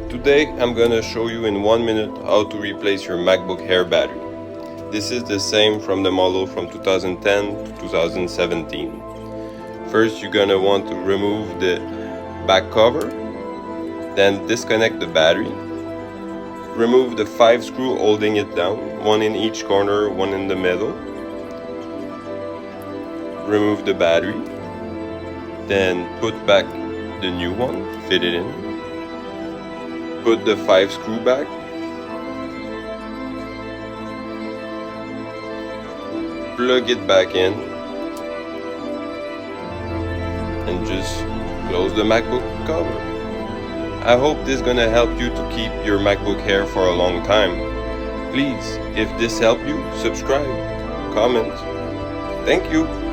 Today I'm gonna show you in 1 minute how to replace your MacBook Air battery. This is the same from the model from 2010 to 2017. First you're gonna want to remove the back cover, then disconnect the battery. Remove the 5 screws holding it down, one in each corner, one in the middle. Remove the battery, then put back the new one, fit it in. Put the 5 screw back. Plug it back in. And just close the MacBook cover. I hope this is gonna help you to keep your MacBook Air for a long time. Please, if this helped you, subscribe, comment. Thank you.